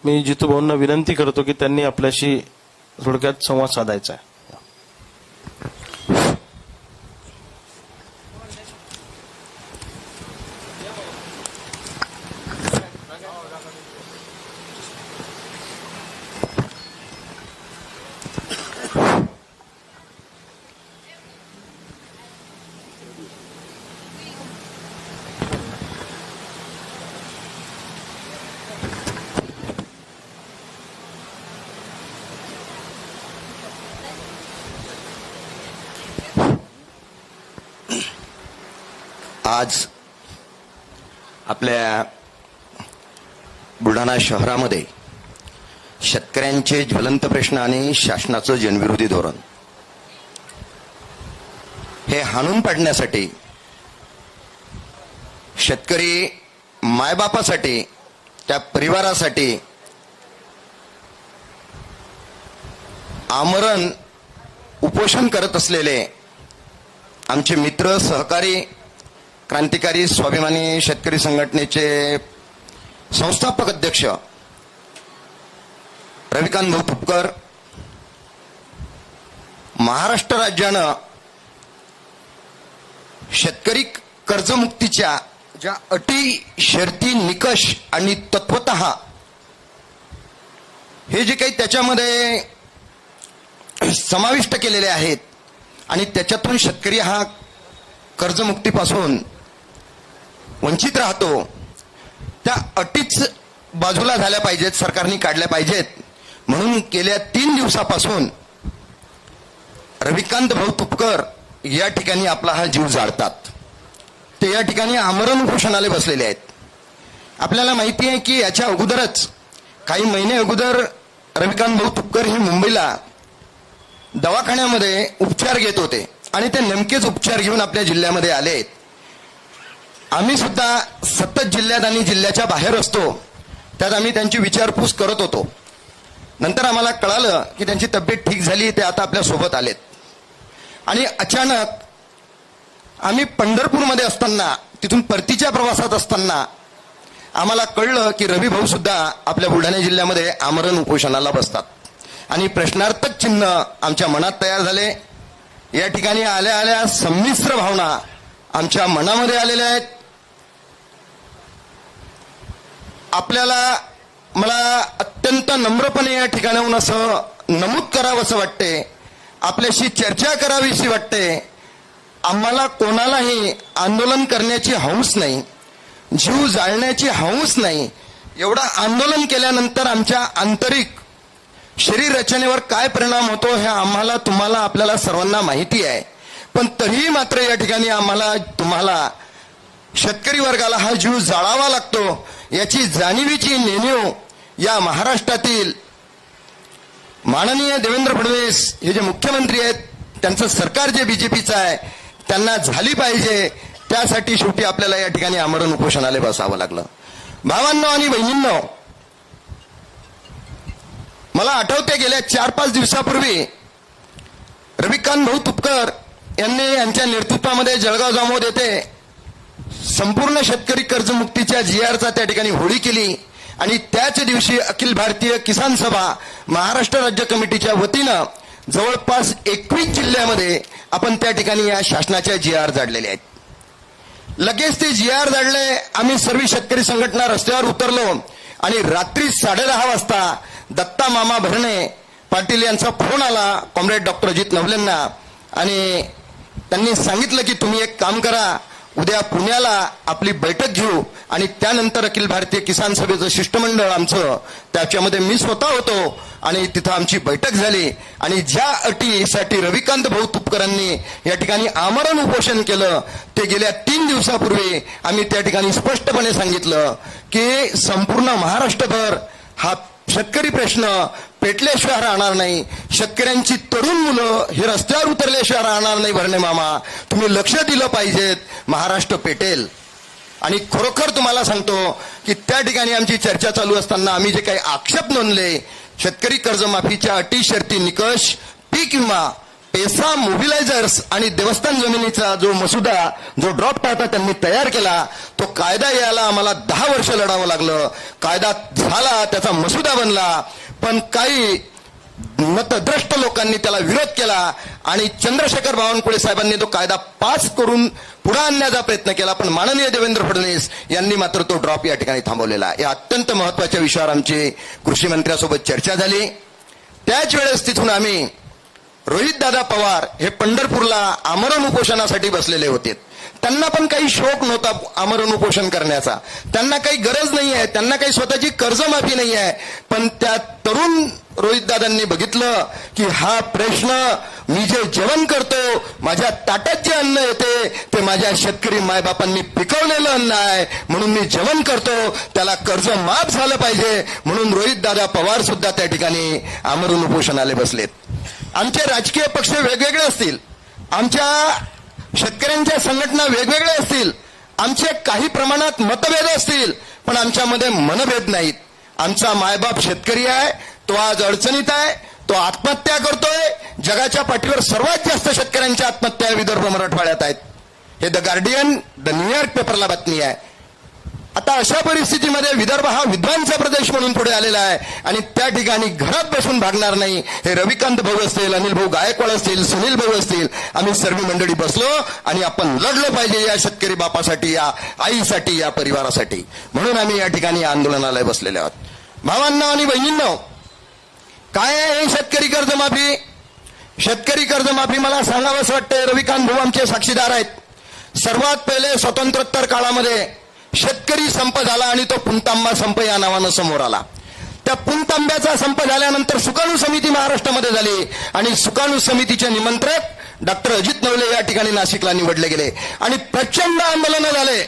मी जितू भाऊंना विनंती करतो की त्यांनी आपल्याशी थोडक्यात संवाद साधायचा आहे. आज आपल्या बुलढाणा शहरामध्ये शेतकऱ्यांचे ज्वलंत प्रश्न आणि शासनाचं जनविरोधी धोरण हे हाणून पाडण्यासाठी शेतकरी मायबापासाठी त्या परिवारासाठी आमरण उपोषण करत असलेले आमचे मित्र सहकारी क्रांतिकारी स्वाभिमानी शेतकरी संघटनेचे संस्थापक अध्यक्ष रविकांत भाऊ तुपकर, महाराष्ट्र राज्यानं शेतकरी कर्जमुक्तीच्या ज्या अटी शर्ती निकष आणि तत्वतः हे जे काही त्याच्यामध्ये समाविष्ट केलेले आहेत आणि त्याच्यातून शेतकरी हा कर्जमुक्तीपासून वंचित राहतो, त्या अटीच बाजूला झाल्या पाहिजेत, सरकारने काढल्या पाहिजेत. म्हणून गेल्या 3 दिवसापासून रविकांत भाऊ तुपकर या ठिकाणी आपला हा जीव जाळतात. ते या ठिकाणी आमरण उपोषणाला बसलेले आहेत. आपल्याला माहिती आहे की याच्या अगोदरच काही महिने अगोदर रविकांत भाऊ तुपकर हे मुंबईला दवाखान्यामध्ये उपचार घेत होते आणि ते नेमकेच उपचार घेऊन आपल्या जिल्ह्यामध्ये आले. आम्ही सुद्धा सतत जिल्ह्यात आणि जिल्ह्याच्या बाहेर असतो, त्यात आम्ही त्यांची विचारपूस करत होतो. नंतर आम्हाला कळालं की त्यांची तब्येत ठीक झाली, ते आता आपल्या सोबत आलेत. आणि अचानक आम्ही पंढरपूरमध्ये असताना, तिथून परतीच्या प्रवासात असताना आम्हाला कळलं की रवी भाऊ सुद्धा आपल्या बुलढाणा जिल्ह्यामध्ये आमरण उपोषणाला बसतात. आणि प्रश्नार्थक चिन्ह आमच्या मनात तयार झाले. या ठिकाणी आल्या आल्या संमिश्र भावना आमच्या मनामध्ये आलेल्या आहेत. मला अत्यंत नम्रपणे या ठिकाणाहून असं नमूद करावं असं वाटते, आपल्याशी चर्चा करावीशी वाटते. आम्हाला कोणालाही आंदोलन करण्याची हौस नाही, जीव जाळण्याची हौस नाही. एवढं आंदोलन केल्यानंतर आमच्या आंतरिक शरीर रचनेवर काय परिणाम होतो हे आम्हाला, तुम्हाला, आपल्याला सर्वांना माहिती आहे. पण तरीही मात्र या ठिकाणी आम्हाला, तुम्हाला, शेतकरी वर्गाला हा जीव जाळावा लागतो याची जाणीवीची नेणीव या महाराष्ट्रातील माननीय देवेंद्र फडणवीस हे जे मुख्यमंत्री आहेत, त्यांचं सरकार जे बीजेपीचं आहे, त्यांना झाली पाहिजे. त्यासाठी शेवटी आपल्याला या ठिकाणी आमरण उपोषणाला बसावं लागलं. भावांनो आणि बहिणींनो, मला आठवते गेल्या 4-5 दिवसापूर्वी रविकांत भाऊ तुपकर यांनी यांच्या नेतृत्वामध्ये जळगाव जामोद येथे संपूर्ण शेतकरी कर्जमुक्तीच्या GRचा त्या ठिकाणी होळी केली. आणि त्याच दिवशी अखिल भारतीय किसान सभा महाराष्ट्र राज्य कमिटीच्या वतीनं जवळपास 21 जिल्ह्यामध्ये आपण त्या ठिकाणी या शासनाच्या GR जाडलेले आहेत. लगेच ते GR जाडले. आम्ही सर्व शेतकरी संघटना रस्त्यावर उतरलो आणि रात्री 10:30 वाजता दत्ता मामा भरणे पाटील यांचा फोन आला कॉम्रेड डॉक्टर अजित नवलेंना. आणि त्यांनी सांगितलं की तुम्ही एक काम करा, उद्या पुण्याला आपली बैठक घेऊ. आणि त्यानंतर अखिल भारतीय किसान सभेचं शिष्टमंडळ आमचं, त्याच्यामध्ये मी स्वतः होतो आणि तिथं आमची बैठक झाली. आणि ज्या अटीसाठी रविकांत भाऊ तुपकरांनी या ठिकाणी आमरण उपोषण केलं ते गेल्या 3 दिवसापूर्वी आम्ही त्या ठिकाणी स्पष्टपणे सांगितलं की संपूर्ण महाराष्ट्रभर हा शेतकरी प्रश्न पेटल्याशिवाय राहणार नाही. शेतकऱ्यांची तरुण मुलं हे रस्त्यावर उतरल्याशिवाय राहणार नाही. भरणे मामा, तुम्ही लक्ष दिलं पाहिजेत, महाराष्ट्र पेटेल. आणि खरोखर तुम्हाला सांगतो की त्या ठिकाणी आमची चर्चा चालू असताना आम्ही जे काही आक्षेप नोंदले, शेतकरी कर्जमाफीच्या अटी शर्ती निकष, पीक विमा, पेसा मोबिलायझर्स आणि देवस्थान जमिनीचा जो मसुदा, जो ड्रॉफ्ट आता त्यांनी तयार केला, तो कायदा यायला आम्हाला 10 वर्ष लढावं लागलं. कायदा झाला, त्याचा मसुदा बनला, पण काही मतद्रष्ट लोकांनी त्याला विरोध केला आणि चंद्रशेखर बावनकुळे साहेबांनी तो कायदा पास करून पुढे आणण्याचा प्रयत्न केला. पण माननीय देवेंद्र फडणवीस यांनी मात्र तो ड्रॉप या ठिकाणी थांबवलेला. या अत्यंत महत्वाच्या विषयावर आमची कृषी मंत्र्यासोबत चर्चा झाली. त्याच वेळेस तिथून आम्ही रोहितदादा पवार हे पंढरपूरला आमरण उपोषणासाठी बसलेले होते. त्यांना पण काही शौक नव्हता आमरण उपोषण करण्याचा, त्यांना काही गरज नाही आहे, त्यांना काही स्वतःची कर्जमाफी नाही आहे. पण त्या तरुण रोहितदादांनी बघितलं की हा प्रश्न, मी जे जेवण करतो, माझ्या ताटात जे अन्न येते ते माझ्या शेतकरी मायबापांनी पिकवलेलं अन्न आहे, म्हणून मी जेवण करतो, त्याला कर्ज माफ झालं पाहिजे. म्हणून रोहितदादा पवार सुद्धा त्या ठिकाणी आमरण उपोषणाला बसलेत. आमचे राजकीय पक्ष वेगवेगळे असतील, आमच्या शेतकऱ्यांच्या संघटना वेगवेगळ्या असतील, आमचे काही प्रमाणात मतभेद असतील, पण आमच्यामध्ये मनभेद नाहीत. आमचा मायबाप शेतकरी आहे, तो आज अडचणीत आहे, तो आत्महत्या करतोय. जगाच्या पाठीवर सर्वात जास्त शेतकऱ्यांच्या आत्महत्या विदर्भ मराठवाड्यात आहेत. हे द गार्डियन, द न्यूयॉर्क पेपरला बातमी आहे. आता अशा परिस्थितीमध्ये विदर्भ हा विद्वांचा प्रदेश म्हणून पुढे आलेला आहे आणि त्या ठिकाणी घरात बसून भागणार नाही. हे रविकांत भाऊ असतील, अनिल भाऊ गायकवाड असतील, सुनील भाऊ असतील, आम्ही सर्व मंडळी बसलो आणि आपण लढलं पाहिजे या शेतकरी बापासाठी, या आईसाठी, या परिवारासाठी. म्हणून आम्ही या ठिकाणी आंदोलनाला बसलेले आहोत. भावांनो आणि बहिणींनो, काय आहे हे शेतकरी कर्जमाफी? शेतकरी कर्जमाफी मला सांगावंच वाटतंय. रविकांत भाऊ आमचे साक्षीदार आहेत. सर्वात पहिले स्वातंत्र्योत्तर काळामध्ये शेतकरी संप झाला आणि तो पुणतांबा संप या नावानं समोर आला. त्या पुणतांब्याचा संप झाल्यानंतर सुकाणू समिती महाराष्ट्रामध्ये झाली आणि सुकाणू समितीचे निमंत्रक डॉक्टर अजित नवले या ठिकाणी नाशिकला निवडले गेले आणि प्रचंड आंदोलनं झाले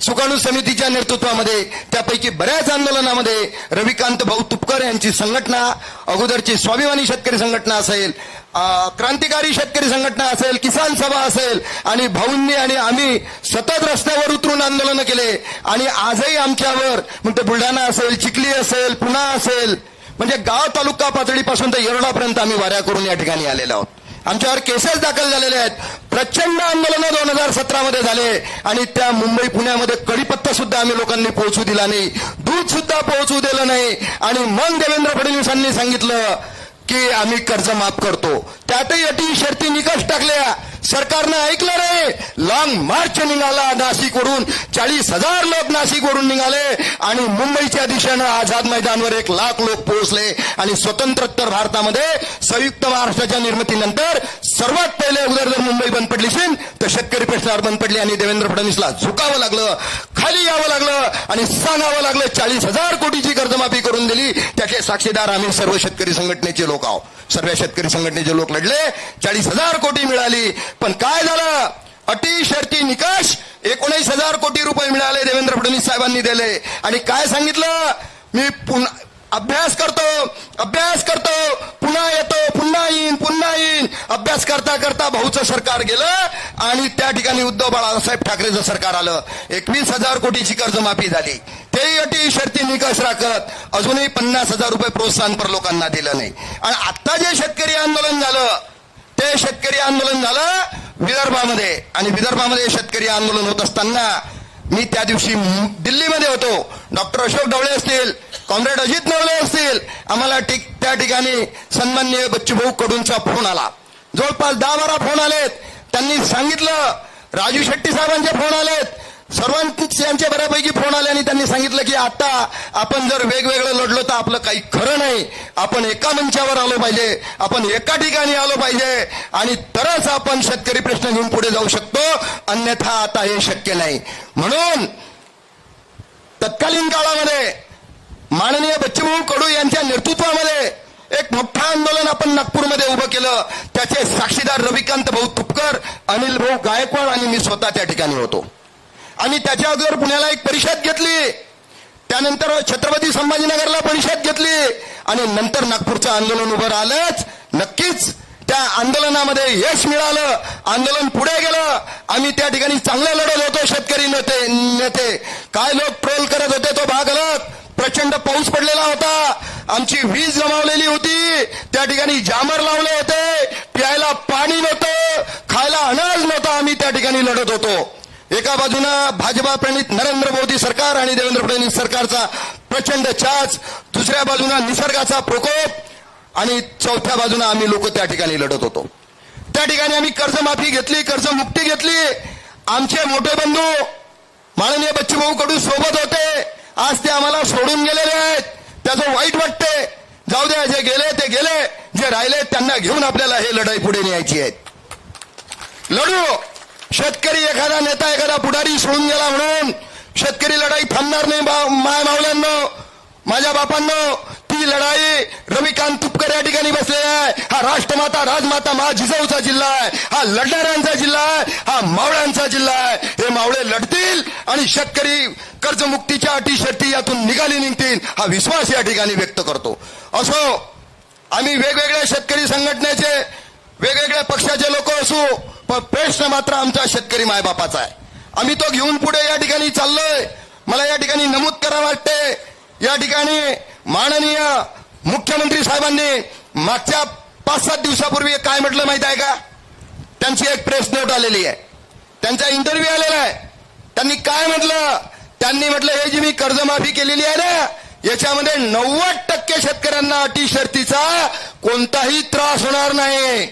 सुकाणू समितीच्या नेतृत्वामध्ये. त्यापैकी बऱ्याच आंदोलनामध्ये रविकांत भाऊ तुपकर यांची संघटना, अगोदरची स्वाभिमानी शेतकरी संघटना असेल, क्रांतिकारी शेतकरी संघटना असेल, किसान सभा असेल, आणि भाऊंनी आणि आम्ही सतत रस्त्यावर उतरून आंदोलनं केले. आणि आजही आमच्यावर, मग ते बुलढाणा असेल, चिखली असेल, पुणा असेल, म्हणजे गाव तालुका पातळीपासून तर येरडापर्यंत आम्ही वाऱ्या करून या ठिकाणी आलेलो आहोत. आमच्यावर केसेस दाखल झालेले आहेत. प्रचंड आंदोलनं 2017 मध्ये झाले आणि त्या मुंबई पुण्यामध्ये कडीपत्ता सुद्धा आम्ही लोकांनी पोहोचू दिला नाही, दूध सुद्धा पोहोचू दिलं नाही. आणि मग देवेंद्र फडणवीसांनी सांगितलं की आम्ही कर्ज माफ करतो. त्यातही अटी शर्ती निकष टाकल्या. सरकारनं ऐकलं नाही. लॉंग मार्च निघाला नाशिकवरून. 40,000 लोक नाशिकवरून निघाले आणि मुंबईच्या दिशेनं आझाद मैदानवर 1,00,000 लोक पोहोचले. आणि स्वतंत्रोत्तर भारतामध्ये संयुक्त महाराष्ट्राच्या निर्मितीनंतर सर्वात पहिले अगोदर जर मुंबई बंद पडली तर शेतकरी प्रश्नावर बंद पडली आणि देवेंद्र फडणवीसला झुकावं लागलं, खाली यावं लागलं आणि सांगावं लागलं 40,000 कोटीची कर्जमाफी करून दिली. त्याचे साक्षीदार आम्ही सर्व शेतकरी संघटनेचे लोक आहोत. सर्व शेतकरी संघटनेचे लोक लढले, 40,000 कोटी मिळाली. पण काय झालं? अटी शर्ती निकष 19,000 कोटी रुपये मिळाले, देवेंद्र फडणवीस साहेबांनी दिले. आणि काय सांगितलं? मी पुन्हा अभ्यास करतो, पुन्हा येतो, पुन्हा येईन. अभ्यास करता करता भाऊचं सरकार गेलं आणि त्या ठिकाणी उद्धव बाळासाहेब ठाकरेचं सरकार आलं. 21,000 कोटीची कर्जमाफी झाली. तेही अटी शर्ती निकष राखत अजूनही 50,000 रुपये प्रोत्साहनपर लोकांना दिलं नाही. आणि आता जे शेतकरी आंदोलन झालं, ते शेतकरी आंदोलन झालं विदर्भामध्ये. आणि विदर्भामध्ये शेतकरी आंदोलन होत असताना मी त्या दिवशी दिल्लीमध्ये होतो. डॉक्टर अशोक ढवळे असतील, कॉम्रेड अजित नवले असतील, आम्हाला त्या ठिकाणी सन्माननीय बच्चूभाऊ कडूंचा फोन आला. जवळपास 10-12 फोन आलेत. त्यांनी सांगितलं, राजू शेट्टी साहेबांचे फोन आलेत, सर्वांचे बऱ्यापैकी फोन आले आणि त्यांनी सांगितलं की आता आपण जर वेगवेगळं लढलो तर आपलं काही खरं नाही. आपण एका मंचावर आलो पाहिजे, आपण एका ठिकाणी आलो पाहिजे आणि तरच आपण शेतकरी प्रश्न घेऊन पुढे जाऊ शकतो. अन्यथा आता हे शक्य नाही. म्हणून तत्कालीन काळामध्ये माननीय बच्चूभाऊ कडू यांच्या नेतृत्वामध्ये एक मोठं आंदोलन आपण नागपूरमध्ये उभं केलं. त्याचे साक्षीदार रविकांत भाऊ तुपकर, अनिल भाऊ गायकवाड आणि मी स्वतः त्या ठिकाणी होतो. आणि त्याच्या अगोदर पुण्याला एक परिषद घेतली, त्यानंतर छत्रपती संभाजीनगरला परिषद घेतली आणि नंतर नागपूरचं आंदोलन उभं राहिलंच. नक्कीच त्या आंदोलनामध्ये यश मिळालं, आंदोलन पुढे गेलं. आम्ही त्या ठिकाणी चांगले लढत होतो. शेतकरी नेते काय लोक ट्रोल करत होते तो भाग अलग. प्रचंड पाऊस पडलेला होता. आमची वीज गमावलेली होती, त्या ठिकाणी जामर लावले होते, प्यायला पाणी नव्हतं, खायला अनाज नव्हतं, आम्ही त्या ठिकाणी लढत होतो. एका बाजूनं भाजपा प्रणित नरेंद्र मोदी सरकार आणि देवेंद्र फडणवीस सरकारचा प्रचंड चाच, दुसऱ्या बाजूनं निसर्गाचा प्रकोप आणि चौथ्या बाजूनं आम्ही लोक त्या ठिकाणी लढत होतो. त्या ठिकाणी आम्ही कर्जमाफी घेतली, कर्जमुक्ती घेतली. आमचे मोठे बंधू माननीय बच्चूभाऊ कडू सोबत होते, आज ते आम्हाला सोडून गेलेले आहेत. त्याचं वाईट वाटते. जाऊ द्या, जे गेले ते गेले, जे राहिले त्यांना घेऊन आपल्याला हे लढाई पुढे न्यायची आहे. लढू. शेतकरी एखादा नेता एखादा पुढारी सोडून गेला म्हणून शेतकरी लढाई थांबणार नाही. माय मावल्यांनो, माझ्या बापांनो, ती लढाई रविकांत तुपकर या ठिकाणी बसलेला आहे. हा राष्ट्रमाता राजमाता मा जिजाऊचा जिल्हा आहे, हा लढणाऱ्यांचा जिल्हा आहे, हा मावळ्यांचा जिल्हा आहे. हे मावळे लढतील आणि शेतकरी कर्जमुक्तीच्या अटी शर्ती यातून निघाली निघतील, हा विश्वास या ठिकाणी व्यक्त करतो. असो, आम्ही वेगवेगळ्या शेतकरी संघटनेचे वेगवेगळ्या पक्षाचे लोक असू, पण प्रश्न मात्र आमचा शेतकरी मायबापाचा आहे. आम्ही तो घेऊन पुढे या ठिकाणी चाललोय. मला या ठिकाणी नमूद करावं वाटते, या ठिकाणी माननीय मुख्यमंत्री साहेबांनी मागच्या 5-7 दिवसापूर्वी काय म्हटलं माहित आहे का? त्यांची एक प्रेस नोट आलेली आहे, त्यांचा इंटरव्ह्यू आलेला आहे. त्यांनी काय म्हटलं? त्यांनी म्हटलं, हे जी मी कर्जमाफी केलेली आहे ना, याच्यामध्ये 90% शेतकऱ्यांना अटी शर्तीचा कोणताही त्रास होणार नाही.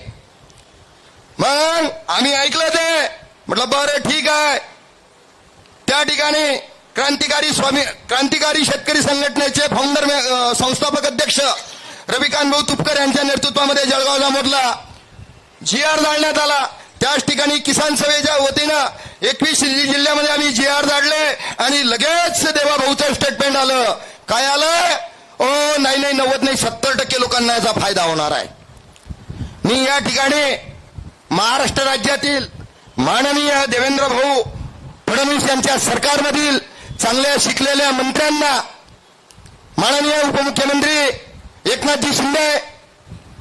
मग आम्ही ऐकलं ते, म्हटलं बरं ठीक आहे. त्या ठिकाणी क्रांतिकारी शेतकरी संघटनेचे फाउंडर संस्थापक अध्यक्ष रविकांत भाऊ तुपकर यांच्या नेतृत्वामध्ये जळगाव जामोदला GR जाळण्यात आला. त्याच ठिकाणी किसान सभेच्या वतीनं 21 जिल्ह्यामध्ये आम्ही GR जाळले आणि लगेच देवाभाऊचं स्टेटमेंट आलं. काय आलं? ओ नाही 90 नाही 70% लोकांना याचा फायदा होणार आहे. मी या ठिकाणी महाराष्ट्र राज्यातील माननीय देवेंद्र भाऊ फडणवीस यांच्या सरकारमधील चांगल्या शिकलेल्या मंत्र्यांना, माननीय उपमुख्यमंत्री एकनाथजी शिंदे,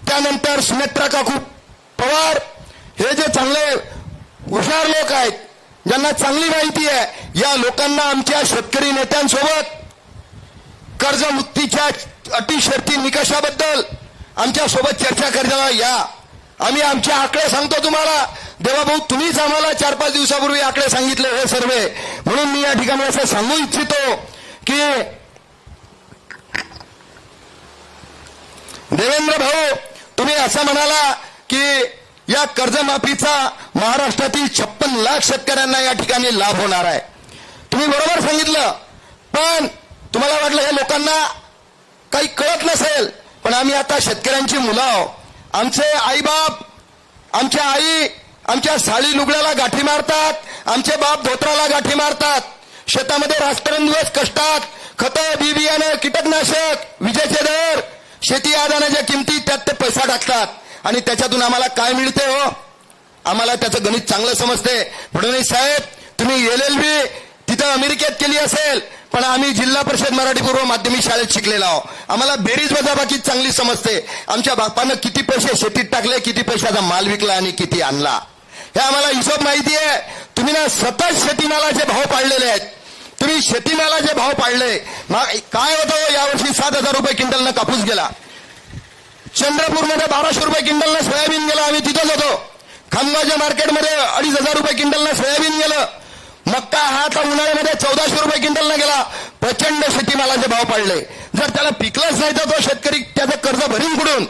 त्यानंतर सुनेत्रा काकू पवार, हे जे चांगले हुशार लोक आहेत, ज्यांना चांगली माहिती आहे, या लोकांना आमच्या शेतकरी नेत्यांसोबत कर्जमुक्तीच्या अटी शर्ती निकषाबद्दल आमच्या सोबत चर्चा करायला या. आम्ही आमचे आकडे सांगतो तुम्हाला. देवाभाऊ, तुम्हीच आम्हाला 4-5 दिवसापूर्वी आकडे सांगितले हे सर्व, म्हणून मी या ठिकाणी असं सांगू इच्छितो की देवेंद्र भाऊ, तुम्ही असं म्हणाला की या कर्जमाफीचा महाराष्ट्रातील 56 लाख शेतकऱ्यांना या ठिकाणी लाभ होणार आहे. तुम्ही बरोबर सांगितलं, पण तुम्हाला वाटलं हे लोकांना काही कळत नसेल, पण आम्ही आता शेतकऱ्यांची मुलं आहोत. आमचे आईबाप, आमच्या आई आमच्या साडी लुगड्याला गाठी मारतात, आमचे बाप धोत्राला गाठी मारतात, शेतामध्ये रात्रंदिवस कष्टात खतं, बी बियाणं, कीटकनाशक, विजेचे दर, शेती आदानाच्या किमती, त्यात ते पैसा टाकतात आणि त्याच्यातून आम्हाला काय मिळते हो? आम्हाला त्याचं गणित चांगलं समजते. फडणवीस साहेब, तुम्ही LLB तिथं अमेरिकेत केली असेल, पण आम्ही जिल्हा परिषद मराठी पूर्व माध्यमिक शाळेत शिकलेलो आहोत. आम्हाला बेरीज वजाबाकी चांगली समजते. आमच्या बापानं किती पैसे शेतीत टाकले, किती पैशाचा माल विकला आणि किती आणला, हे आम्हाला हिशोब माहिती आहे. तुम्ही ना स्वतः शेतीमालाचे भाव पाडलेले आहेत. तुम्ही शेतीमालाचे भाव पाडले. काय होतं, यावर्षी 7,000 रुपये क्विंटलनं कापूस गेला. चंद्रपूरमध्ये 1,200 रुपये क्विंटलनं सोयाबीन गेला. आम्ही तिथंच होतो. खामगावच्या मार्केटमध्ये 2,500 रुपये क्विंटलनं सोयाबीन गेलं. मक्का हा आता उन्हाळ्यामध्ये 1,400 रुपये क्विंटलनं गेला. प्रचंड शेतीमालाचे भाव पाडले. जर त्याला पिकलंच नाही तर तो शेतकरी त्याचं कर्ज भरीन कुठून?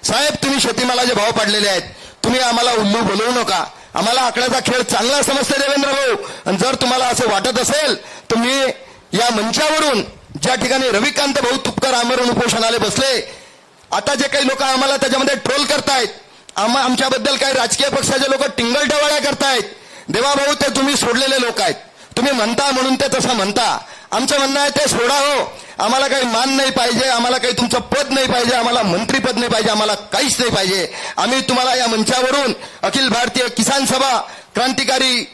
साहेब, तुम्ही शेतीमालाचे भाव पाडलेले आहेत. तुम्ही आम्हाला उल्लू बोलवू नका. आम्हाला आकड्याचा खेळ चांगला समजते देवेंद्र भाऊ. आणि जर तुम्हाला असं वाटत असेल, तुम्ही या मंचावरून ज्या ठिकाणी रविकांत भाऊ तुपकर आमरण उपोषणाला बसले, आता जे काही लोक आम्हाला त्याच्यामध्ये ट्रोल करतायत, आमच्याबद्दल काही राजकीय पक्षाचे लोक टिंगलटवाळ्या करतायत, देवाभाऊ ते तुम्ही सोडलेले लोक आहेत. तुम्ही म्हणता म्हणून ते तसं म्हणता. आमचं म्हणणं आहे ते सोडा हो. आम्हाला काही मान नाही पाहिजे, आम्हाला काही तुमचं पद नाही पाहिजे, आम्हाला मंत्रीपद नाही पाहिजे, आम्हाला काहीच नाही पाहिजे. आम्ही तुम्हाला या मंचावरून अखिल भारतीय किसान सभा, क्रांतिकारी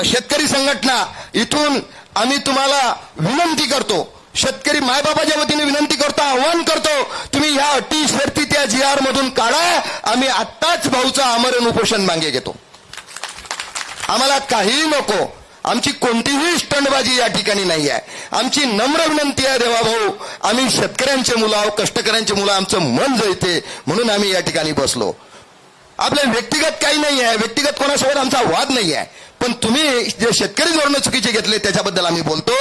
शेतकरी संघटना, इथून आम्ही तुम्हाला विनंती करतो, शेतकरी मायबापाच्या वतीने विनंती करतो, आवाहन करतो, तुम्ही ह्या अटी शर्ती त्या GR मधून काढा. आम्ही आत्ताच भाऊचं आमरण उपोषण मागे घेतो. आम्हाला काही नको. आमची कोणतीही स्टंटबाजी या ठिकाणी नाही आहे. आमची नम्र विनंती आहे देवाभाऊ, आम्ही शेतकऱ्यांचे मुलं आहोत, कष्टकऱ्यांचे मुलं, आमचं मन जळते म्हणून आम्ही या ठिकाणी बसलो. आपल्या व्यक्तिगत काही नाही आहे, व्यक्तिगत कोणासोबत आमचा वाद नाही आहे, पण तुम्ही जे शेतकरी धोरणं चुकीचे घेतले त्याच्याबद्दल आम्ही बोलतो.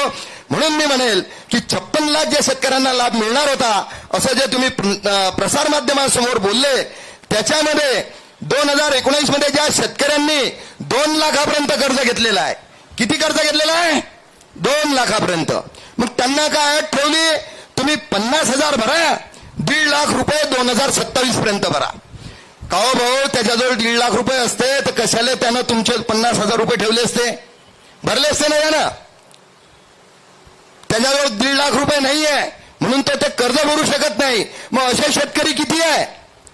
म्हणून मी म्हणेल की 56 लाख ज्या शेतकऱ्यांना लाभ मिळणार होता असं जे तुम्ही प्रसार माध्यमांसमोर बोलले, त्याच्यामध्ये 2019 मध्ये ज्या शेतकऱ्यांनी 2 लाखापर्यंत कर्ज घेतलेलं आहे, किती कर्ज घेतलेलं आहे? 2 लाखापर्यंत. मग त्यांना काय अट ठेवली? तुम्ही 50,000 भरा, 1.5 लाख रुपये 2027 पर्यंत भरा. का हो भाऊ, त्याच्याजवळ 1.5 लाख रुपये असते तर कशाला त्यानं तुमचे 50,000 रुपये ठेवले असते, भरले असते ना? यानं त्याच्याजवळ 1.5 लाख रुपये नाहीये म्हणून तो ते कर्ज भरू शकत नाही. मग असे शेतकरी किती आहे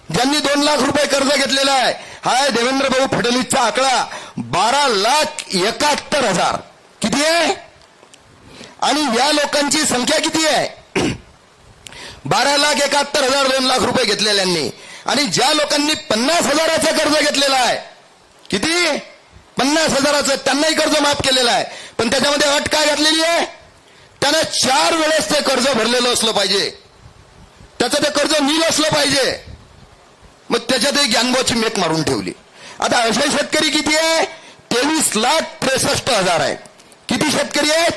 ज्यांनी 2 लाख रुपये कर्ज घेतलेला आहे? हा देवेंद्र भाऊ फडणवीसचा आकडा 12,71,000 किती आहे? आणि या लोकांची संख्या किती आहे? 12,71,000 2 लाख रुपये घेतलेल्यांनी. आणि ज्या लोकांनी 50,000चं कर्ज घेतलेलं आहे, किती? 50,000चं, त्यांनाही कर्ज माफ केलेलं आहे. पण त्याच्यामध्ये अट काय घातलेली आहे? त्यानं 4 वेळेस ते कर्ज भरलेलं असलं पाहिजे, त्याचं ते कर्ज नील असलं पाहिजे. मग त्याच्यातही ज्ञानभाऊची मेक मारून ठेवली. आता असे शेतकरी किती आहे? 23,63,000 आहे. किती शेतकरी आहेत?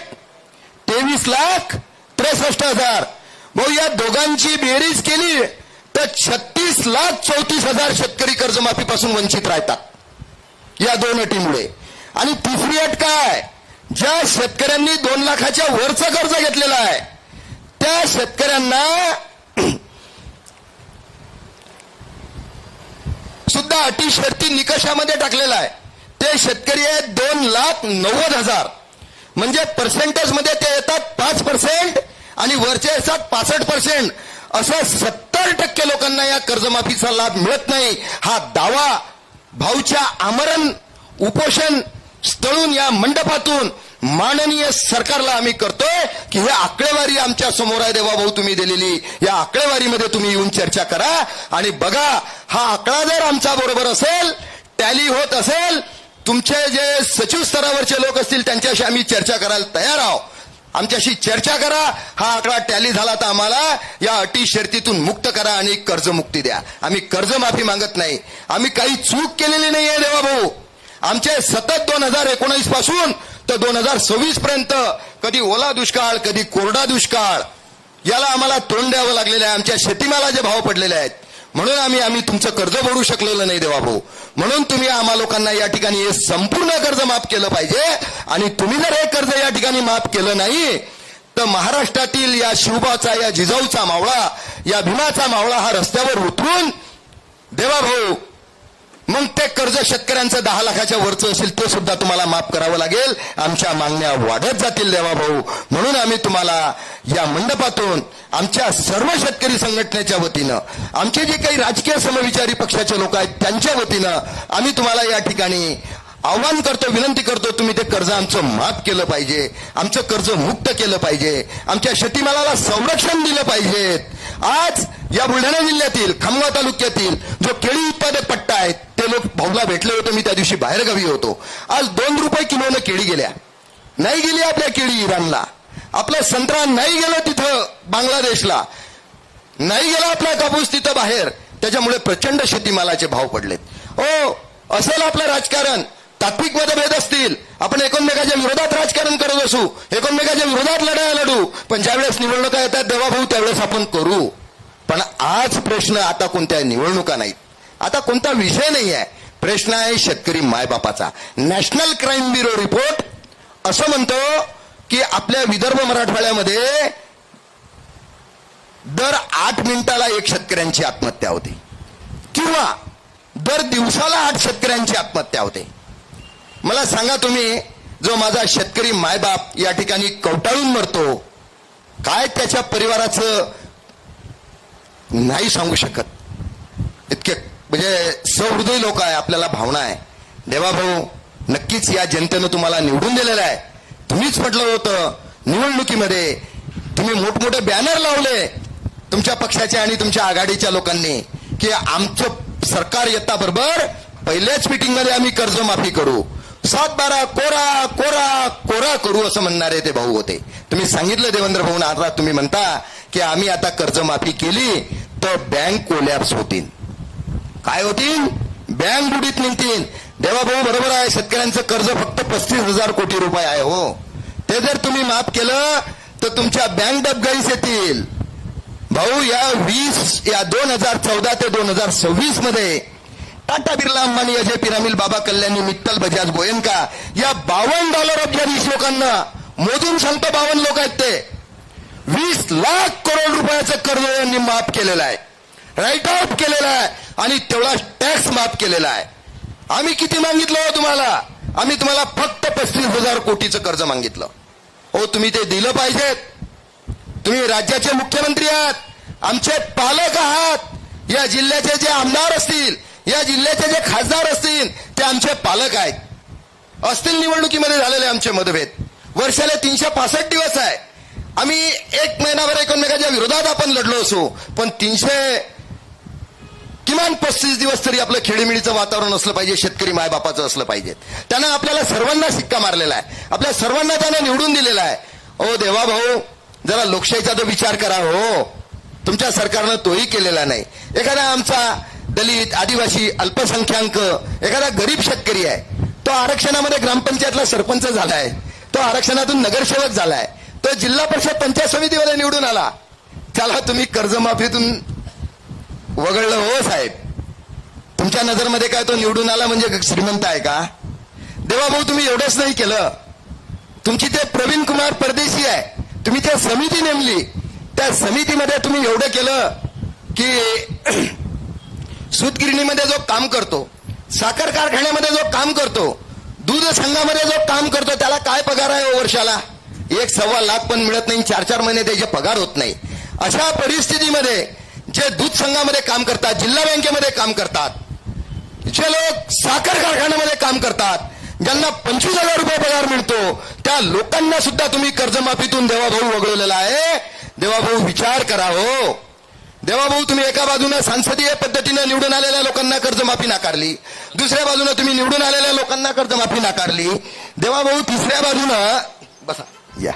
23,63,000. भाऊ, या दोघांची बेरीज केली तर 36,34,000 शेतकरी कर्जमाफीपासून वंचित राहतात या 2 अटीमुळे. आणि तिसरी अट काय? ज्या शेतकऱ्यांनी 2 लाखाच्या वरचं कर्ज घेतलेलं आहे त्या शेतकऱ्यांना सुद्धा अटी शर्ती निकषामध्ये टाकलेला आहे. ते शेतकरी आहेत 2,90,000. म्हणजे पर्सेंटेज मध्ये ते येतात 5% आणि वरचे येतात 65%. असं 70% लोकांना या कर्जमाफीचा लाभ मिळत नाही. हा दावा भाऊच्या आमरण उपोषण स्थळून या मंडपातून माननीय सरकारला आम्ही करतोय की हे आकडेवारी आमच्या समोर आहे देवाभाऊ तुम्ही दिलेली, या आकडेवारीमध्ये तुम्ही येऊन चर्चा करा आणि बघा हा आकडा जर आमच्या बरोबर असेल, टॅली होत असेल, तुमचे जे सचिव स्तरावरचे लोक असतील त्यांच्याशी आम्ही चर्चा करायला तयार आहोत. आमच्याशी चर्चा करा. हा आकडा टॅली झाला तर आम्हाला या अटी शर्तीतून मुक्त करा आणि कर्जमुक्ती द्या. आम्ही कर्जमाफी मागत नाही, आम्ही काही चूक केलेली नाही आहे देवाभाऊ. आमचे सतत 2019 पासून तर 2026 पर्यंत कधी ओला दुष्काळ कधी कोरडा दुष्काळ याला आम्हाला तोंड द्यावं लागलेलं आहे. आमच्या शेतीमालाचे भाव पडलेले आहेत म्हणून आम्ही तुमचं कर्ज भरू शकलेलं नाही देवाभाऊ. म्हणून तुम्ही आम्हा लोकांना या ठिकाणी हे संपूर्ण कर्ज माफ केलं पाहिजे. आणि तुम्ही जर हे कर्ज या ठिकाणी माफ केलं नाही तर महाराष्ट्रातील या शिवबाचा, या जिजाऊचा मावळा, या भीमाचा मावळा हा रस्त्यावर उतरून देवाभाऊ मग ते कर्ज शेतकऱ्यांचं 10 लाखाच्या वरचं असेल ते सुद्धा तुम्हाला माफ करावं लागेल. आमच्या मागण्या वाढत जातील देवाभाऊ. म्हणून आम्ही तुम्हाला या मंडपातून आमच्या सर्व शेतकरी संघटनेच्या वतीनं, आमचे जे काही राजकीय समविचारी पक्षाचे लोक आहेत त्यांच्या वतीनं आम्ही तुम्हाला या ठिकाणी आव्हान करतो, विनंती करतो, तुम्ही ते कर्ज आमचं माफ केलं पाहिजे, आमचं कर्ज मुक्त केलं पाहिजे, आमच्या शेतीमालाला संरक्षण दिलं पाहिजे. आज या बुलढाणा जिल्ह्यातील खामगाव तालुक्यातील जो केळी उत्पादक पट्टा आहे ते लोक भाऊला भेटले होते. मी त्या दिवशी बाहेरगावी होतो. आज 2 रुपये किलोनं केळी गेल्या. नाही गेली आपल्या केळी इराणला, आपला संत्रा नाही गेलं तिथं बांगलादेशला, नाही गेला आपला कापूस तिथं बाहेर. त्याच्यामुळे प्रचंड शेतीमालाचे भाव पडलेत. असेल आपलं राजकारण, तात्विक मतभेद असतील, आपण एकमेकाच्या विरोधात राजकारण करत असू, एकमेकाच्या विरोधात लढाया लढू, पण ज्यावेळेस निवडणुका येतात देवाभाऊ त्यावेळेस आपण करू. पण आज प्रश्न आता कोणत्या निवडणुका नाहीत, आता कोणता विषय नाही आहे. प्रश्न आहे शेतकरी मायबापाचा. नॅशनल क्राईम ब्युरो रिपोर्ट असं म्हणतो की आपल्या विदर्भ मराठवाड्यामध्ये दर 8 मिनिटाला 1 शेतकऱ्यांची आत्महत्या होते किंवा दर दिवसाला 8 शेतकऱ्यांची आत्महत्या होते. मला सांगा तुम्ही, जो माझा शेतकरी मायबाप या ठिकाणी कवटाळून मरतो, काय त्याच्या परिवाराचं नाही सांगू शकत. इतके म्हणजे सहृदयी लोक आहे, आपल्याला भावना आहे. देवाभाऊ नक्कीच या जनतेनं तुम्हाला निवडून दिलेलं आहे. तुम्हीच म्हटलं होतं निवडणुकीमध्ये, तुम्ही मोठमोठे बॅनर लावले तुमच्या पक्षाच्या आणि तुमच्या आघाडीच्या लोकांनी की आमचं सरकार येता बरोबर पहिल्याच मीटिंगमध्ये आम्ही कर्जमाफी करू. 7-12 कोरा कोरा कोरा करू असं म्हणणारे ते भाऊ होते. तुम्ही सांगितलं देवेंद्र भाऊ, आता तुम्ही म्हणता की आम्ही आता कर्जमाफी केली तर बँक कोलॅप्स होतील. काय होतील? बँक बुडीत निघतील. देवाभाऊ बरोबर आहे, शेतकऱ्यांचं कर्ज फक्त 35,000 कोटी रुपये आहे हो. ते जर तुम्ही माफ केलं तर तुमच्या बँक डबघाईस येतील. भाऊ या 2014 ते 2026 मध्ये टाटा बिर्ला अंबानी अजय पिरामिल बाबा कल्याणी मित्तल बजाज गोयंका या $52 अब्जाधीश लोकांना मोजून सांगतो, 52 लोक आहेत ते, 20 लाख करोड रुपयाचं कर्ज यांनी माफ केलेलं आहे, राईट ऑफ केलेलं आहे आणि तेवढा टॅक्स माफ केलेला आहे. आम्ही किती मागितलं हो तुम्हाला? आम्ही तुम्हाला फक्त 35,000 कोटीचं कर्ज मागितलं हो. तुम्ही ते दिलं पाहिजेत. तुम्ही राज्याचे मुख्यमंत्री आहात, आमचे पालक आहात. या जिल्ह्याचे जे आमदार असतील, या जिल्ह्याचे जे खासदार असतील ते आमचे पालक आहेत. असतील निवडणुकीमध्ये झालेले आमचे मतभेद. वर्षाला 365 दिवस आहे. आम्ही एक महिनाभर एकमेकाच्या विरोधात आपण लढलो असो, पण 300 किमान 35 दिवस तरी आपलं खेळीमेळीचं वातावरण असलं पाहिजे, शेतकरी मायबापाचं असलं पाहिजे. त्यानं आपल्याला सर्वांना शिक्का मारलेला आहे, आपल्या सर्वांना त्यानं निवडून दिलेला आहे. ओ देवा भाऊ, जरा लोकशाहीचा तो विचार करा हो. तुमच्या सरकारनं तोही केलेला नाही. एखादा आमचा दलित, आदिवासी, अल्पसंख्याक, एखादा गरीब शेतकरी आहे, तो आरक्षणामध्ये ग्रामपंचायतला सरपंच झालाय, तो आरक्षणातून नगरसेवक झालाय, तो जिल्हा परिषद पंचायत समितीमध्ये निवडून आला. त्याला तुम्ही कर्जमाफीतून वगळलं हो साहेब. तुमच्या नजरमध्ये काय तो निवडून आला म्हणजे श्रीमंत आहे का? देवाभाऊ तुम्ही एवढंच नाही केलं. तुमची ते प्रवीण कुमार परदेशी आहे, तुम्ही त्या समिती नेमली, त्या समितीमध्ये तुम्ही एवढं केलं की सूतगिरणीमध्ये जो काम करतो, साखर कारखान्यामध्ये जो काम करतो, दूध संघामध्ये जो काम करतो, त्याला काय पगार आहे हो वर्षाला? 1-1.25 लाख पण मिळत नाही, 4-4 महिने त्याचे पगार होत नाही. अशा परिस्थितीमध्ये जे दूध संघामध्ये काम करतात, जिल्हा बँकेमध्ये काम करतात, जे लोक साखर कारखान्यामध्ये काम करतात, ज्यांना 25,000 रुपये पगार मिळतो, त्या लोकांना सुद्धा तुम्ही कर्जमाफीतून देवाभाऊ वगळलेला आहे. देवाभाऊ विचार करा हो. देवाभाऊ तुम्ही एका बाजूने सांसदीय पद्धतीने निवडून आलेल्या लोकांना कर्जमाफी नाकारली, दुसऱ्या बाजूने तुम्ही निवडून आलेल्या लोकांना कर्जमाफी नाकारली. देवाभाऊ तिसऱ्या बाजूनं बसा, या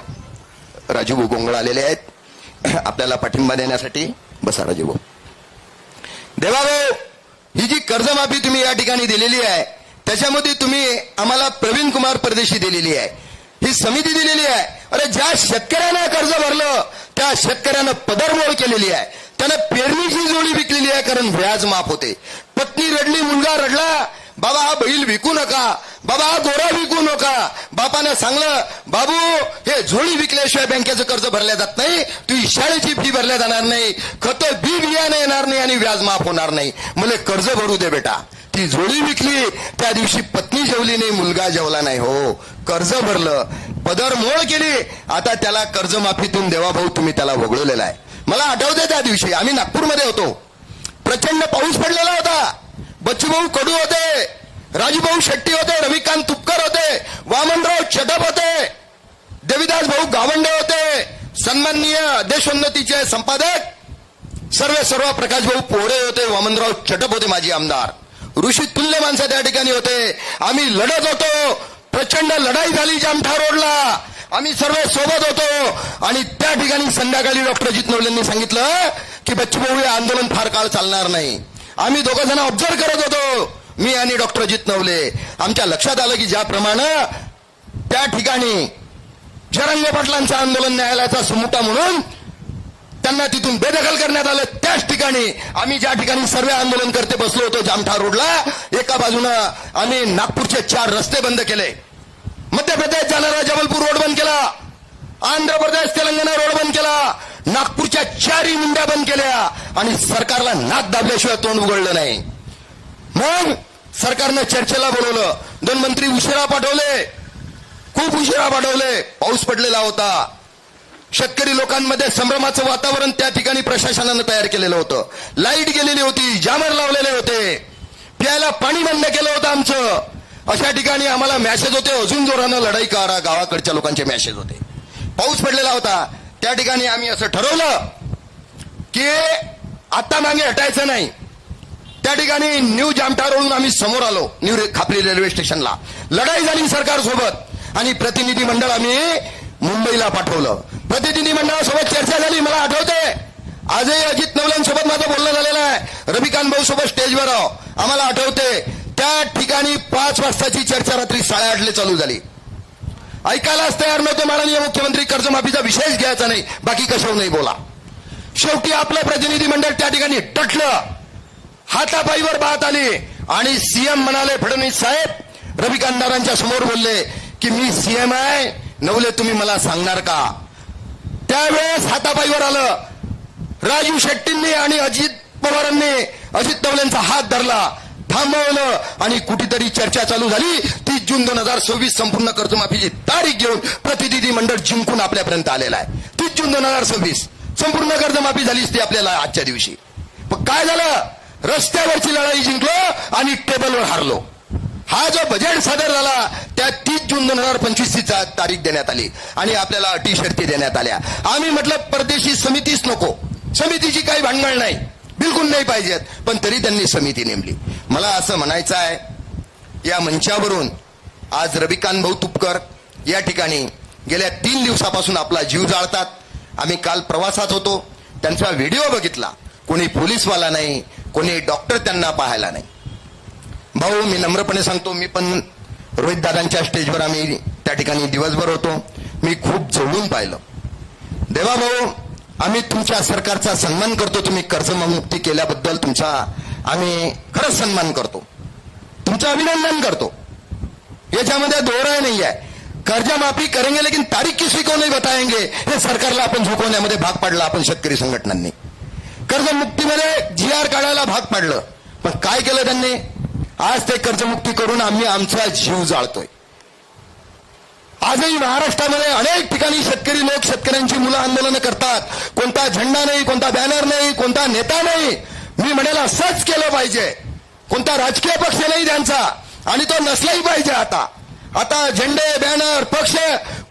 राजूभाऊ गोंगळ आलेले आहेत आपल्याला पाठिंबा देण्यासाठी. बसा राजूभाऊ. देवाभाऊ, ही जी कर्जमाफी तुम्ही या ठिकाणी दिलेली आहे, त्याच्यामध्ये तुम्ही आम्हाला प्रवीण कुमार परदेशी दिलेली आहे, ही समिती दिलेली आहे. अरे ज्या शेतकऱ्यानं कर्ज भरलं त्या शेतकऱ्यानं पदरमोड केलेली आहे, त्यानं पेरणीची जोडी विकलेली आहे, कारण व्याज माफ होते. पत्नी रडली, मुलगा रडला, बाबा हा बैल विकू नका, बाबा हा गोरा विकू नका. बापानं सांगलं, बाबू हे झोळी विकल्याशिवाय बँकेचं कर्ज भरल्या जात नाही, तुझी शाळेची फी भरल्या जाणार नाही, खतं बी बियाणं येणार नाही आणि व्याज माफ होणार नाही, मला कर्ज भरू दे बेटा. ती झोळी विकली, त्या दिवशी पत्नी जेवली नाही, मुलगा जेवला नाही हो. कर्ज भरलं, पदरमोड केली, आता त्याला कर्जमाफीतून देवाभाऊ तुम्ही त्याला वगळलेला आहे. मला आठवते त्या दिवशी आम्ही नागपूरमध्ये होतो, प्रचंड पाऊस पडलेला होता. बच्चूभाऊ कडू होते, राजूभाऊ शेट्टी होते, रविकांत तुपकर होते, वामनराव चटप होते, देविदास भाऊ गावंडे होते, सन्माननीय देशोन्नतीचे संपादक सर्व प्रकाश भाऊ पोहरे होते, वामनराव चटप होते माजी आमदार, ऋषी तुल्य माणसं त्या ठिकाणी होते. आम्ही लढत होतो, प्रचंड लढाई झाली जामठा रोडला, आम्ही सर्व सोबत होतो. आणि त्या ठिकाणी संध्याकाळी डॉक्टर अजित नवलेंनी सांगितलं की बच्चूभाऊ हे आंदोलन फार काळ चालणार नाही. आम्ही दोघं जण ऑब्झर्व करत होतो, मी आणि डॉक्टर अजित नवले. आमच्या लक्षात आलं की ज्याप्रमाणे त्या ठिकाणी जरांगे पाटलांचं आंदोलन न्यायालयाचा समुटा म्हणून त्यांना तिथून बेदखल करण्यात आलं, त्याच ठिकाणी आम्ही ज्या ठिकाणी सर्व आंदोलन करते बसलो होतो जामठा रोडला, एका बाजूनं आम्ही नागपूरचे 4 रस्ते बंद केले, मध्य प्रदेश जाणारा जबलपूर रोड बंद केला, आंध्र प्रदेश तेलंगणा रोड बंद केला, नागपूरच्या 4 मुंड्या बंद केल्या आणि सरकारला नाक दाबल्याशिवाय तोंड उघडलं नाही. मग सरकारनं चर्चेला बोलवलं, 2 मंत्री उशिरा पाठवले, खूप उशिरा पाठवले, पाऊस पडलेला होता, शेतकरी लोकांमध्ये संभ्रमाचं वातावरण त्या ठिकाणी प्रशासनानं तयार केलेलं होतं, लाईट गेलेली होती, जामर लावलेले होते, प्यायला पाणी बंद केलं होतं आमचं. अशा ठिकाणी आम्हाला मॅसेज होते, अजून जोरानं लढाई करा, गावाकडच्या लोकांचे मॅसेज होते, पाऊस पडलेला होता. त्या ठिकाणी आम्ही असं ठरवलं की आता मागे हटायचं नाही, त्या ठिकाणी न्यू जामठारवरून आम्ही समोर आलो, खापरी रेल्वे स्टेशनला लढाई झाली सरकारसोबत आणि प्रतिनिधी मंडळ आम्ही मुंबईला पाठवलं. प्रतिनिधी मंडळासोबत चर्चा झाली. मला आठवते आजही अजित नवलेंसोबत माझं बोलणं झालेलं आहे. रविकांत भाऊ सोबत स्टेजवर आहो. आम्हाला आठवते त्या ठिकाणी 5 वाजताची चर्चा रात्री 8:30 चालू झाली. ऐकायलाच तयार नव्हते माननीय मुख्यमंत्री. कर्जमाफीचा विषयच घ्यायचा नाही, बाकी कशावर नाही बोला. शेवटी आपलं प्रतिनिधी मंडळ त्या ठिकाणी डटलं, हातापाईवर बात आली आणि सीएम म्हणाले, फडणवीस साहेब रविकांतदारांच्या समोर बोलले की मी सीएम आहे, नवले तुम्ही मला सांगणार का. त्यावेळेस हातापाईवर आलं. राजू शेट्टींनी आणि अजित पवारांनी अजित नवलेंचा हात धरला, थांबवलं आणि कुठेतरी चर्चा चालू झाली. 30 जून 2026 संपूर्ण कर्जमाफीची तारीख घेऊन प्रतिनिधी मंडळ जिंकून आपल्यापर्यंत आलेला आहे. 30 जून 2026 संपूर्ण कर्जमाफी झालीच ती आपल्याला आजच्या दिवशी. पण काय झालं, रस्त्यावरची लढाई जिंकलो आणि टेबलवर हारलो. हा जो बजेट सादर झाला त्या 30 जून 2025 ची तारीख देण्यात आली आणि आपल्याला अटी शर्ती देण्यात आल्या. आम्ही म्हटलं परदेशी समितीच नको, समितीची काही भानगड नाही, बिलकुल नाही पाहिजेत, पण तरी त्यांनी समिती नेमली. मला असं म्हणायचं आहे, या मंचावरून आज रविकांत भाऊ तुपकर या ठिकाणी गेल्या 3 दिवसापासून आपला जीव जाळतात. आम्ही काल प्रवासात होतो, त्यांचा व्हिडिओ बघितला. कोणी पोलीसवाला नाही, कोणी डॉक्टर त्यांना पाहायला नाही. भाऊ मी नम्रपणे सांगतो, मी पण रोहित दादांच्या स्टेजवर आम्ही त्या ठिकाणी दिवसभर होतो. मी खूप जवळून पाहिलं. देवा भाऊ आम्ही तुमच्या सरकारचा सन्मान करतो. तुम्ही कर्जमुक्ती केल्याबद्दल तुमचा आम्ही खरंच सन्मान करतो, तुमचं अभिनंदन करतो. याच्यामध्ये दोहराय नाही आहे. कर्जमाफी करेंगे लेकिन तारीख किसी को नहीं बताएंगे, हे सरकारला आपण झोपवण्यामध्ये भाग पाडला आपण शेतकरी संघटनांनी. कर्जमुक्तीमध्ये GR काढायला भाग पाडलं, पण काय केलं त्यांनी, आज ते कर्जमुक्ती करून आम्ही आमचा जीव जाळतोय. आजही महाराष्ट्रामध्ये अनेक ठिकाणी शेतकरी लोक, शेतकऱ्यांची मुलं आंदोलन करतात. कोणता झेंडा नाही, कोणता बॅनर नाही, कोणता नेता नाही. मी म्हणेल असंच केलं पाहिजे. कोणता राजकीय पक्ष नाही त्यांचा आणि तो नसलाही पाहिजे. आता झेंडे, बॅनर, पक्ष,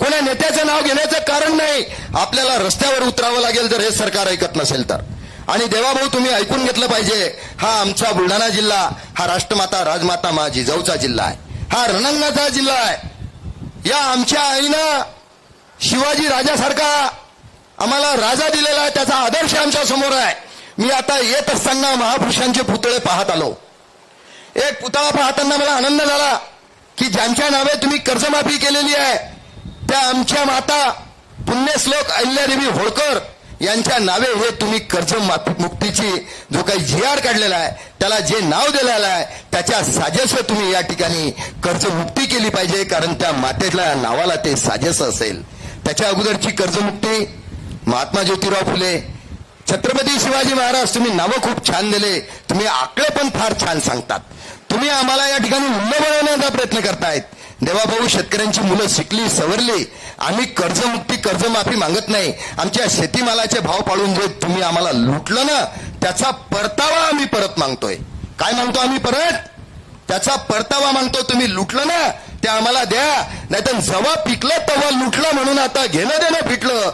कोणा नेत्याचं नाव घेण्याचं कारण नाही. आपल्याला रस्त्यावर उतरावं लागेल जर हे सरकार ऐकत नसेल तर. आणि देवाभाऊ तुम्ही ऐकून घेतलं पाहिजे, हा आमचा बुलढाणा जिल्हा हा राष्ट्रमाता राजमाता मा जिजाऊचा जिल्हा आहे, हा रणांगणाचा जिल्हा आहे. या आमच्या आईनं शिवाजी राजासारखा आम्हाला राजा दिलेला आहे, त्याचा आदर्श आमच्या समोर आहे. मी आता येत असताना महापुरुषांचे पुतळे पाहत आलो. एक पुतळा पाहताना मला आनंद झाला की ज्यांच्या नावे तुम्ही कर्जमाफी केलेली आहे त्या आमच्या माता पुण्यश्लोक अहिल्यादेवी होळकर यांच्या नावे हे तुम्ही कर्जमुक्तीची जो काही GR काढलेला आहे त्याला जे नाव दिलेलं आहे त्याच्या साजेस तुम्ही या ठिकाणी कर्जमुक्ती केली पाहिजे, कारण त्या मातेच्या नावाला ते साजेस असेल. त्याच्या अगोदरची कर्जमुक्ती महात्मा ज्योतिराव फुले, छत्रपती शिवाजी महाराज, तुम्ही नावं खूप छान दिले, तुम्ही आकडे पण फार छान सांगतात. तुम्ही आम्हाला या ठिकाणी मूल्य बनवण्याचा प्रयत्न करतायत. देवाभाऊ शेतकऱ्यांची मुलं शिकली सवरली, आम्ही कर्जमुक्ती कर्जमाफी मागत नाही. आमच्या शेतीमालाचे भाव पाडून जे तुम्ही आम्हाला लुटलं ना त्याचा परतावा आम्ही परत मागतोय. काय मागतो आम्ही परत? त्याचा परतावा मागतो. तुम्ही लुटलं ना ते आम्हाला द्या, नाहीतर जेव्हा पिकलं तेव्हा लुटलं म्हणून आता घेणं देणं फिटलं.